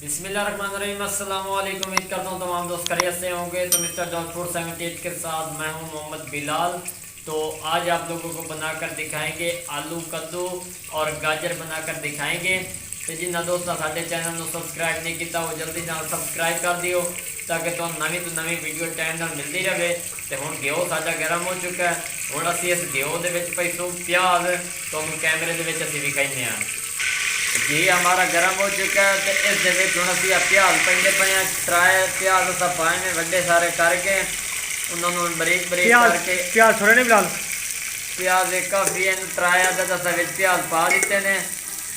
बिस्मिल्लाहिर्रहमानिर्रहीम अस्सलाम वालेकुम। उम्मीद करता हूँ तमाम दोस्त खैरियत से होंगे। तो मिस्टर जॉनपुर 78 के साथ मैं हूँ मोहम्मद बिलाल। तो आज आप लोगों को बनाकर दिखाएंगे आलू कद्दू और गाजर बनाकर दिखाएंगे। तो जिन्हें दोस्तों साढ़े चैनल को सबसक्राइब नहीं किया वो जल्दी नाल सबसक्राइब कर दियो ताकि तुहानू नवी तो नवी वीडियो टाइम नाल मिलती रहे। तो हुण घ्यो साडा गर्म हो चुका है। हुण असीं इस घ्यो दे विच पईसू प्याज तुहानू कैमरे दे विच असीं विखाइने आ। घी हमारा गर्म हो चुका है। तो इस दे विच हुण असीं प्याज पेंदे पए आ। ट्राए प्याज असां पाए ने वड्डे सारे करके उन्होंने बरीक बरीक करके प्याज थोड़े ने बिलाल प्याज काफ़ी इन ट्राया असां विच प्याज पा दिते ने।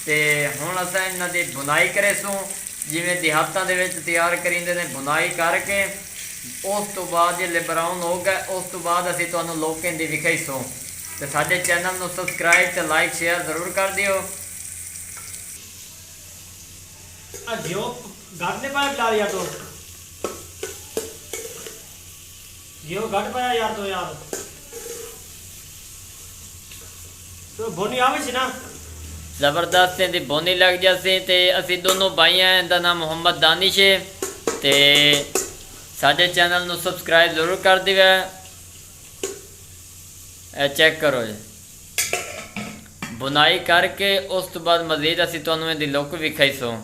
ते हुण असां इन्हां दी बुनाई करेसूँ जिवें देहातां दे विच तैयार करींदे ने। बुनाई करके उस तो बाद जिसले ब्राउन हो गए उस तो बाद असीं तुहानूं लोकें दी विखाईसूँ। ते साडे चैनल नूं सबसक्राइब ते लाइक शेयर जरूर कर दिओ। घ्यो घट ने पाया बिलाल यार। तो घ्यो घट पाया यार। तो यार तो बोनी आवे सी ना जबरदस्त इहदी बोनी लग जासी। ते असीं दोनों भाई हैं। इहदा नाम मोहम्मद दानिश है। ते साडे चैनल नूं सबसक्राइब जरूर कर दिओ। चेक करो जी बुनाई करके उस तो बाद मजीद असीं तुहानूं इहदी लुक विखाईसूँ।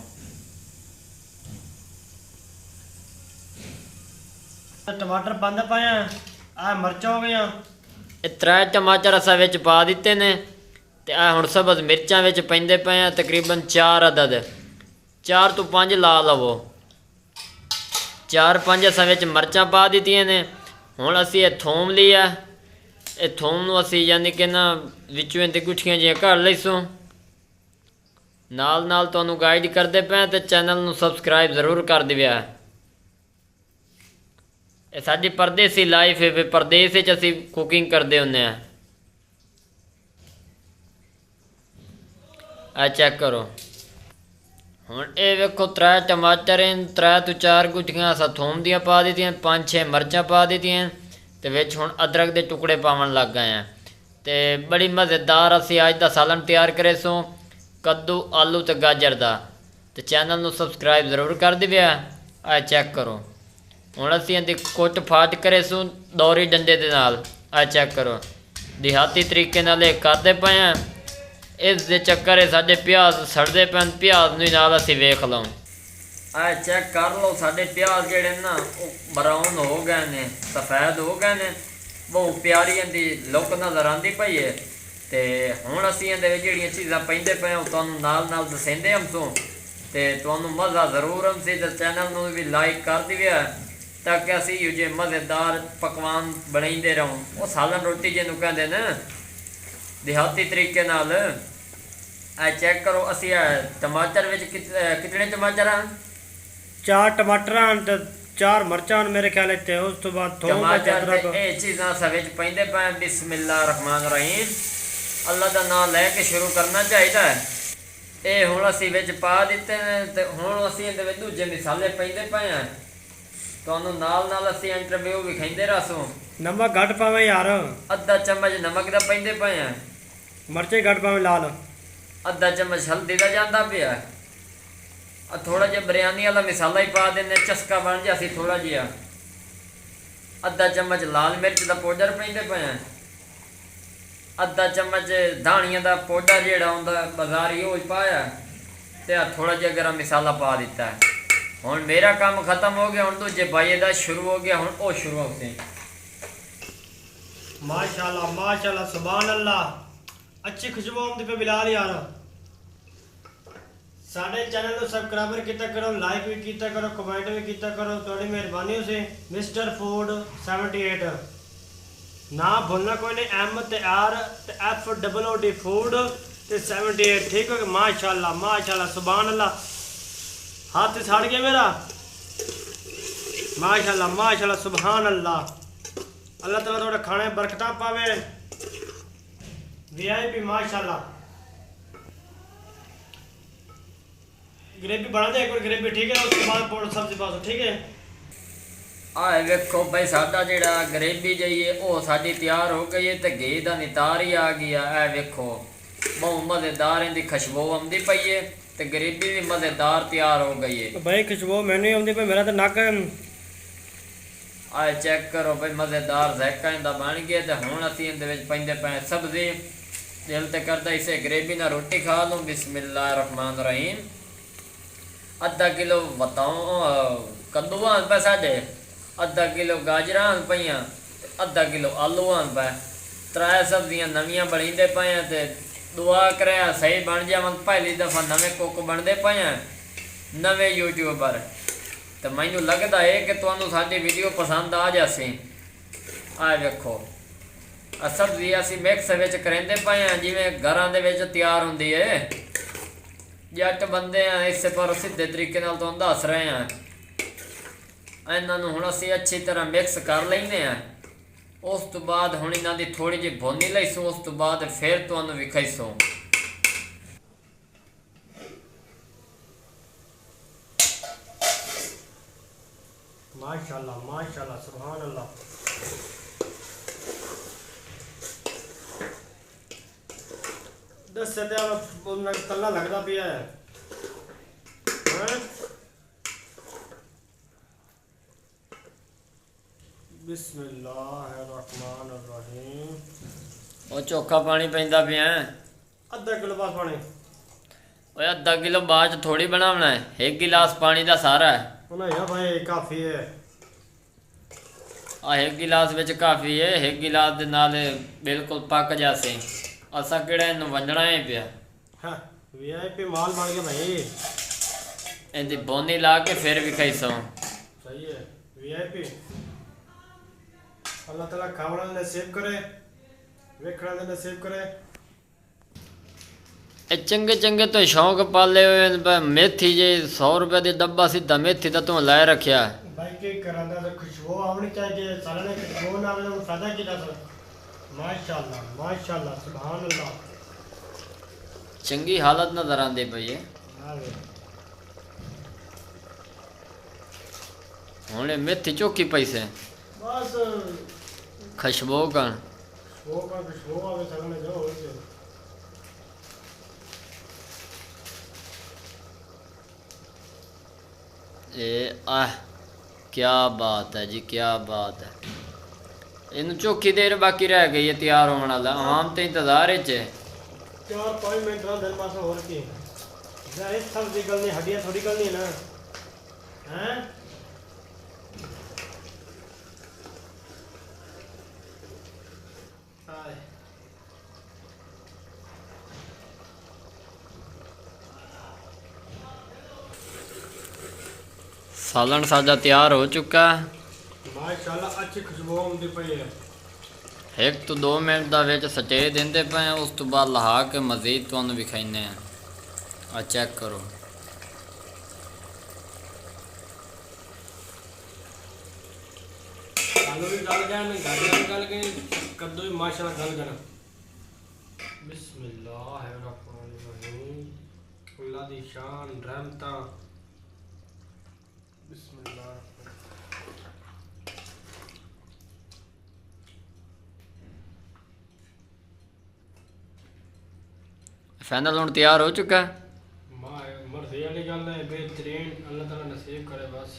टमाटर पांदा पाया आ मिर्चा हो गई। ये 3 टमाटर असां विच पा दिते ने। ते आ हुण सबज मिर्चां विच पैंदे पए आ तकरीबन 4 अदद 4 तो 5 ला लवो। 4-5 असां विच मिर्चां पा दित्तियां ने। हुण असीं ये थोम लिया। ये थोम नूं असीं यानी कि ना विचों इहदी गुठियां जिहियां कढ लईसूँ। नाल नाल तुहानूं गाइड करदे पए ते चैनल नूं सबसक्राइब जरूर कर दिओ। ये साडी परदेसी लाइफ है। फिर परदेस विच असीं कुकिंग करदे हुंदे आ। चेक करो हुण ये वेखो 3 टमाटर हैं। 3 तो 4 गुठियां असां थोम दियां पा दित्तियां। 5-6 मिर्चां पा दित्तियां। ते विच हुण अदरक दे टुकड़े पावन लग गए हैं। ते बड़ी मज़ेदार असीं अज दा सालन तैयार करेसूँ कद्दू आलू ते गाजर दा। ते चैनल नूं सबसक्राइब जरूर कर दिओ। चेक करो हुण असीं इहदी कुट फाट करेसूँ दौरी डंडे दे नाल। चेक करो देहाती तरीके नाल इह करदे पए आ। इस दे चक्कर साडे प्याज सड़दे पे। प्याज नूं नाल असीं वेख लओ। चेक कर लो साडे प्याज जिहड़े ना ब्राउन हो गए ने सफ़ैद हो गए ने। बहुत प्यारी इहदी लुक नज़र आंदी पई है। ते हुण असीं इहदे विच जिहड़ियां चीज़ां पैंदे पए ओ तुहानूं नाल नाल दसेंदे हमसूं। ते तुहानूं मज़ा जरूर हमसी। ते चैनल नूं भी लाइक कर दिओ ताकि असीं इहो जे मज़ेदार पकवान बनाइंदे रहूँ। वो सालन रोटी जिहनूं कहंदे ने देहाती तरीके नाल। चेक करो असीं टमाटर विच कितने टमाटर हैं? 4 टमाटर ते 4 मिर्चां मेरे ख्याल ते उस तो बाद थोम टमाटर ते ये चीज़ां असां विच पैंदे पए। बिस्मिल्लाहिर्रहमानिर्रहीम अल्लाह दा नाम लैके शुरू करना चाहिए। ये हुण असीं विच पा दित्ते ने। ते हुण असीं इहदे विच दूजे मसाले पैंदे पए आ। तुहानूं नाल नाल असीं इंटरव्यू विखाइंदे रहसूँ। नमक घट पावे यार। अद्धा चम्मच नमक दा पैंदे पए आ। मिर्चे घट पावे लाल। अद्धा चम्मच हल्दी का जाता पिया। थोड़ा जिहा बिरयानी वाला मसाला ही पा देने चस्का बन जासी थोड़ा जिहा। अद्धा चम्मच लाल मिर्च का पाउडर पैंदे पे। अद्धा चम्मच धानिया का पाउडर जिहड़ा आउंदा बाजारी वो पाया। ते थोड़ा जिहा गरम मसाला पा दिता है। हुण मेरा काम खत्म हो गया। हुण दूजे भाई दा शुरू हो गया। हुण वो शुरू होते माशाल्लाह माशाल्लाह सुभान अल्लाह। अच्छी खुशबू आउंदी पे बिलाल यार। साढ़े चैनल को सब्सक्राइबर किया करो लाइक भी किया करो कमेंट भी किया करो। थोड़ी मेहरबानी से मिस्टर फूड 78 ना भूलना कोई नहीं। M ते R ते FOOD फूड ते 78 ठीक हो गया। माशाल्लाह माशाल्लाह सुभान अल्लाह। हाथ सड़ गया मेरा। माशाल्लाह माशाल्लाह सुभान अल्लाह। अल्लाह ताला थोड़ा खाने बरकत पावे। VIP माशाल्लाह। ग्रेवी बना दे एक बार ग्रेवी ठीक है। उसके बाद सब्जी पास ठीक है। वेखो भाई साडा जिहड़ा ग्रेवी जाइए वो साडी तैयार हो गई है। तो घी दा नितार ही आ गया। वेखो बहुत मज़ेदार इहदी खुशबू आउंदी पई है। ਤੇ ਗਰੀਬੀ ਵੀ ਮਜ਼ੇਦਾਰ ਤਿਆਰ ਹੋ ਗਈ ਹੈ। ਭਾਈ ਖੁਸ਼ਬੂ ਮੈਨੂੰ ਹੀ ਆਉਂਦੀ ਪਈ, ਮੇਰਾ ਤਾਂ ਨੱਕ ਆਹ ਚੈੱਕ ਕਰੋ ਭਾਈ, ਮਜ਼ੇਦਾਰ ਜ਼ਾਇਕਾ ਇਹਦਾ ਬਣ ਗਿਆ। ਤੇ ਹੁਣ ਅਸੀਂ ਇਹਦੇ ਵਿੱਚ ਪੈਂਦੇ ਪਏ ਸਬਜ਼ੀ। ਦਿਲ ਤੇ ਕਰਦਾ ਇਸੇ ਗਰੇਬੀ ਨਾਲ ਰੋਟੀ ਖਾ ਲੂੰ। ਬਿਸਮਿल्लाह रहमान रहीम। ਅੱਧਾ ਕਿਲੋ बताओ ਕੱਦੂ ਆਣ ਪਏ ਸਾਡੇ, ਅੱਧਾ ਕਿਲੋ ਗਾਜਰਾਂ ਆਣ ਪਈਆਂ, ਅੱਧਾ ਕਿਲੋ ਆਲੂ ਆਣ ਪਏ। ਤਰਾ ਸਬਜ਼ੀਆਂ ਨਵੀਆਂ ਬਣੀਂਦੇ ਪਏ ਆ ਤੇ ਦੁਆ ਕਰਿਆ ਸਹੀ ਬਣ ਜਾਵਣ। ਪਹਿਲੀ ਦਫਾ ਨਵੇਂ ਕੁੱਕ ਬਣਦੇ ਪਏ ਆ, ਨਵੇਂ ਯੂਟਿਊਬਰ। ਤੇ ਮੈਨੂੰ ਲੱਗਦਾ ਹੈ ਕਿ ਤੁਹਾਨੂੰ ਸਾਡੀ ਵੀਡੀਓ ਪਸੰਦ ਆ ਜਾਸੀ। ਆਹ ਵੇਖੋ ਆ ਸਬਜ਼ੀ ਅਸੀਂ ਮਿਕਸ ਵਿੱਚ ਕਰਿੰਦੇ ਪਏ ਆ ਜਿਵੇਂ ਘਰਾਂ ਦੇ ਵਿੱਚ ਤਿਆਰ ਹੁੰਦੀ ਹੈ। ਜੱਟ ਬੰਦੇ ਆ ਇਸੇ ਪਰ ਸਿੱਧੇ ਤਰੀਕੇ ਨਾਲ ਤੁਹਾਨੂੰ ਦੱਸ ਰਹੇ ਆ। ਇਹਨਾਂ ਨੂੰ ਹੁਣ ਅਸੀਂ ਅੱਛੀ ਤਰ੍ਹਾਂ ਮਿਕਸ ਕਰ ਲੈਂਦੇ ਆ। ਉਸ ਤੋਂ ਬਾਅਦ ਹੁਣ ਇਹਨਾਂ ਦੀ ਥੋੜੀ ਜਿਹੀ ਭੁੰਨੀ ਲਈਸੂ। ਉਸ ਤੋਂ ਬਾਅਦ ਫਿਰ ਤੁਹਾਨੂੰ ਵਿਖਾਈਸੂ। माशाल्लाह माशाल्लाह सुभान अल्लाह। दस सत्या तल्ला लगता पिया है। बिस्मिल्लाहिर्रहमानिर्रहीम। ਉਹ ਚੋਖਾ ਪਾਣੀ ਪੈਂਦਾ ਪਿਆ। अद्धा किलो पास पानी। ਓਏ ਅੱਧਾ ਕਿਲੋ ਬਾਅਦ ਚ ਥੋੜੀ ਬਣਾਉਣਾ ਹੈ, 1 गिलास ਪਾਣੀ ਦਾ ਸਾਰਾ ਹੈ। नहीं भाई काफी है। ਆ 1 गिलास ਵਿੱਚ ਕਾਫੀ ਹੈ। 1 गिलास ਦੇ ਨਾਲ ਬਿਲਕੁਲ ਪੱਕ ਜਾਸੇ। ਅਸਾਂ ਕਿਹੜਾ ਇਹਨੂੰ ਵੰਡਣਾ ਹੀ ਪਿਆ। हाँ वीआईपी माल बन गया भाई। ਇਹਦੀ ਬੋਨੀ ਲਾ ਕੇ ਫਿਰ ਵਿਖਾਈਸੋ। सही है वीआईपी। अल्लाह ताला खावड़ा नसीब करे, वेखड़ा दे नसीब करे। ਇਹ ਚੰਗੇ ਚੰਗੇ ਤੋਂ ਸ਼ੌਂਕ ਪਾਲੇ ਹੋਏ ਨੇ। ਮੇਥੀ ਜੇ 100 ਰੁਪਏ ਦੇ ਡੱਬਾ ਸਿੱਧਾ ਮੇਥੀ ਦਾ ਤੂੰ ਲੈ ਰੱਖਿਆ। भाई के करांदा तो खुशबू आवनी चाहिए। सारे ने खुशबू ना आवे तो फायदा की दस। माशाल्लाह माशाल्लाह सुभान अल्लाह। ਚੰਗੀ ਹਾਲਤ ਨਜ਼ਰ ਆਉਂਦੀ ਪਈ ਹੈ। आवे ਹੁਣ ਇਹ ਮੇਥੀ ਚੋਕੀ ਪਈ ਸੇ बस ਖੁਸ਼ਬੂ ਕਣ। खुशबू आवे सारे ने जो हो से। ਇਹ ਆਹ ਕੀ ਬਾਤ ਹੈ ਜੀ, ਕੀ ਬਾਤ ਹੈ। ਇਹਨੂੰ ਚੋਖੀ ਦੇਰ ਬਾਕੀ ਰਹਿ ਗਈ ਹੈ ਤਿਆਰ ਹੋਣ ਵਾਲਾ। ਆਮ ਤੇ ਇੰਤਜ਼ਾਰ ਵਿੱਚ ਹੈ। 4-5 मिनट रहा दिन मासा और की। इस सब्जी गलनी हड्डियां थोड़ी गलनी है ना हैं। हाय ਸਾਲਣ ਸਾਡਾ ਤਿਆਰ ਹੋ ਚੁੱਕਾ ਹੈ। माशाल्लाह अच्छी खुशबू आती पई है। 1 ਤੋਂ 2 ਮਿੰਟ ਦਾ ਵਿੱਚ ਸਟੇ ਦਿੰਦੇ ਪਏ ਆ। ਉਸ ਤੋਂ ਬਾਅਦ ਲਹਾ ਕੇ ਮਜ਼ੀਦ ਤੁਹਾਨੂੰ ਵਿਖਾਈਨੇ ਆ। ਆ ਚੈੱਕ ਕਰੋ। आलू भी गल गए, गाजर भी गल गए, कद्दू भी माशाल्लाह गल गए। बिस्मिल्लाहिर्रहमानिर्रहीम। अल्लाह दी शान रहमतां। बिस्मिल्लाह। ਫਾਈਨਲ ਹੁਣ ਤਿਆਰ ਹੋ ਚੁੱਕਾ ਹੈ। मर्जी वाली गल है। बेहतरीन अल्लाह ताला नसीब करे बस।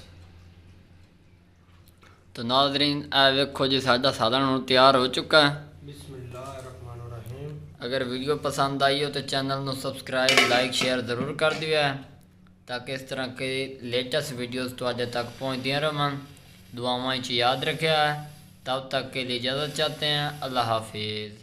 तो नाज़रीन आ वेखो जी साडा सालन ਹੁਣ ਤਿਆਰ ਹੋ ਚੁੱਕਾ ਹੈ। बिस्मिल्लाहिर्रहमानिर्रहीम। अगर वीडियो पसंद आई हो तो चैनल ਨੂੰ सब्सक्राइब लाइक शेयर ज़रूर कर दियो है ताकि इस तरह के लेटेस्ट वीडियोस ਤੁਹਾਡੇ तक पहुँचदियाँ रहन। दुआवां याद रखा है। तब तक के लिए इजाज़त चाहते हैं। अल्लाह हाफिज़।